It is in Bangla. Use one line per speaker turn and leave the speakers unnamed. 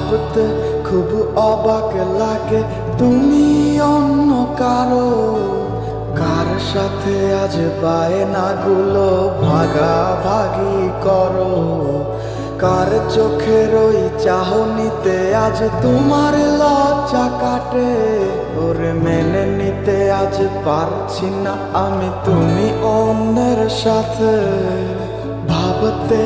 ভাবতে খুব অবাক লাগে তুমি অন্য কারো, কার সাথে আজ বায়নাগুলো ভাগাভাগি করো, কার চোখের ওই চাহনিতে আজ তোমার লজ্জা কাটে। ওরে মেনে নিতে আজ পারছি না আমি তুমি অন্যের সাথে, ভাবতে